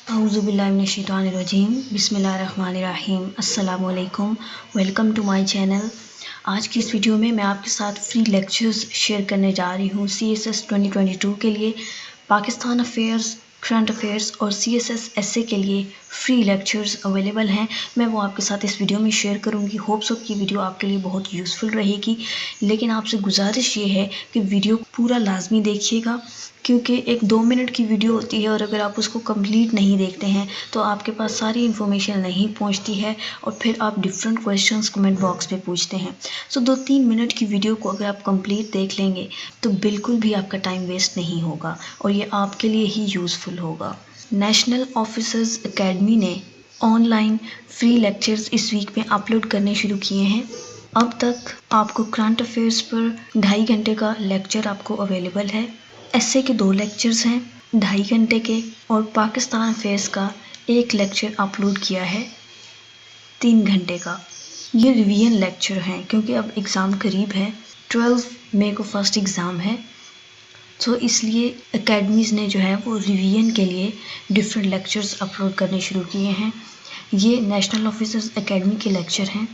अऊज़ुबिल्लाहिमिनश्शैतानिर्रजीम बिस्मिल्लाहिर्रहमानिर्रहीम अस्सलामु अलैकुम। Welcome to my channel. आज की इस वीडियो में मैं आपके साथ फ्री लेक्चर्स शेयर करने जा रही हूँ। CSS 2022 के लिए पाकिस्तान अफेयर्स, करंट अफेयर्स और CSS एसए के लिए फ्री लेक्चर्स अवेलेबल हैं। मैं वो आपके साथ इस वीडियो में शेयर करूँगी। होप्स हो कि वीडियो आपके लिए बहुत यूज़फुल रहेगी, लेकिन आपसे गुजारिश ये है कि वीडियो पूरा लाजमी देखिएगा, क्योंकि एक 2 मिनट की वीडियो होती है और अगर आप उसको कंप्लीट नहीं देखते हैं तो आपके पास सारी इन्फॉर्मेशन नहीं पहुंचती है और फिर आप डिफरेंट क्वेश्चंस कमेंट बॉक्स में पूछते हैं। सो 2-3 मिनट की वीडियो को अगर आप कंप्लीट देख लेंगे तो बिल्कुल भी आपका टाइम वेस्ट नहीं होगा और ये आपके लिए ही यूज़फुल होगा। नेशनल ऑफिसर्स एकेडमी ने ऑनलाइन फ्री लेक्चर्स इस वीक में अपलोड करने शुरू किए हैं। अब तक आपको करंट अफेयर्स पर 2.5 घंटे का लेक्चर आपको अवेलेबल है। एसए के 2 लेक्चर्स हैं 2.5 घंटे के, और पाकिस्तान अफेयर्स का 1 लेक्चर अपलोड किया है 3 घंटे का। ये रिवीजन लेक्चर हैं क्योंकि अब एग्ज़ाम करीब है। 12 मई को फर्स्ट एग्ज़ाम है, तो इसलिए एकेडमीज़ ने जो है वो रिवीजन के लिए डिफरेंट लेक्चर्स अपलोड करने शुरू किए हैं। ये नेशनल ऑफिसर्स एकेडमी के लेक्चर हैं।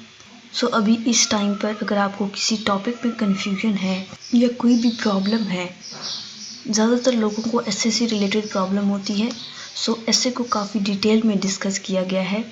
सो अभी इस टाइम पर अगर आपको किसी टॉपिक में कन्फ्यूजन है या कोई भी प्रॉब्लम है, ज़्यादातर लोगों को एसए से रिलेटेड प्रॉब्लम होती है। सो एसए को काफ़ी डिटेल में डिस्कस किया गया है।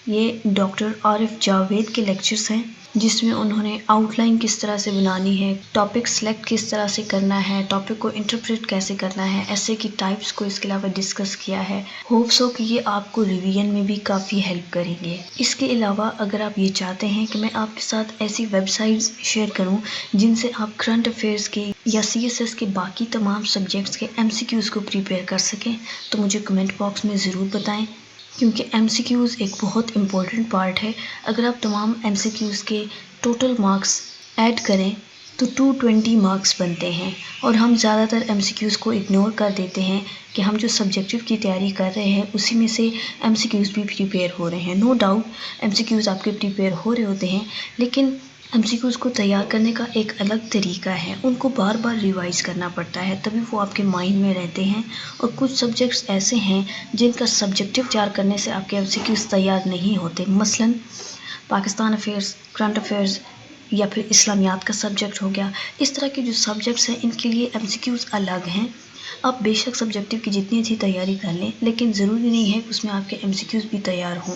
ये डॉक्टर आरिफ जावेद के लेक्चर्स हैं, जिसमें उन्होंने आउटलाइन किस तरह से बनानी है, टॉपिक सेलेक्ट किस तरह से करना है, टॉपिक को इंटरप्रेट कैसे करना है, एसए की टाइप्स को इसके अलावा डिस्कस किया है। होप्स हो कि ये आपको रिवीजन में भी काफ़ी हेल्प करेंगे। इसके अलावा अगर आप ये चाहते हैं कि मैं आपके साथ ऐसी वेबसाइट्स शेयर करूं जिनसे आप करंट अफेयर्स के या CSS के बाकी तमाम सब्जेक्ट्स के MCQs को प्रिपेयर कर सकें, तो मुझे कमेंट बॉक्स में ज़रूर बताएं, क्योंकि MCQs एक बहुत इम्पॉर्टेंट पार्ट है। अगर आप तमाम MCQs के टोटल मार्क्स ऐड करें तो 220 मार्क्स बनते हैं, और हम ज़्यादातर MCQs को इग्नोर कर देते हैं कि हम जो सब्जेक्टिव की तैयारी कर रहे हैं उसी में से MCQs भी प्रिपेयर हो रहे हैं। नो डाउट MCQs आपके प्रिपेयर हो रहे होते हैं, लेकिन MCQs को तैयार करने का एक अलग तरीका है। उनको बार बार रिवाइज करना पड़ता है, तभी वो आपके माइंड में रहते हैं। और कुछ सब्जेक्ट्स ऐसे हैं जिनका सब्जेक्टिव तैयार करने से आपके MCQs तैयार नहीं होते। मसलन पाकिस्तान अफेयर्स, करंट अफेयर्स या फिर इस्लामियात का सब्जेक्ट हो गया। इस तरह के जो सब्जेक्ट्स हैं इनके लिए MCQs अलग हैं। आप बेशक सब्जेक्टिव की जितनी अच्छी तैयारी कर लें, लेकिन ज़रूरी नहीं है कि उसमें आपके MCQs भी तैयार हों।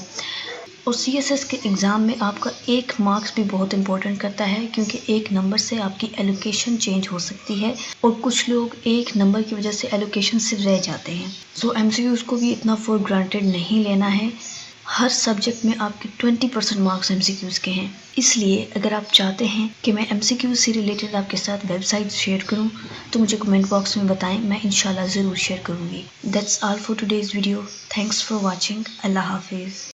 और CSS के एग्ज़ाम में आपका 1 मार्क्स भी बहुत इंपॉर्टेंट करता है, क्योंकि 1 नंबर से आपकी एलोकेशन चेंज हो सकती है और कुछ लोग 1 नंबर की वजह से एलोकेशन से रह जाते हैं। सो MCQs को भी इतना फॉर ग्रांटेड नहीं लेना है। हर सब्जेक्ट में आपके 20% मार्क्स MCQs के हैं। इसलिए अगर आप चाहते हैं कि मैं MCQs से रिलेटेड आपके साथ वेबसाइट शेयर करूं, तो मुझे कमेंट बॉक्स में बताएं, मैं इंशाल्लाह ज़रूर शेयर करूंगी। That's all for today's video. Thanks for watching. अल्लाह हाफिज़।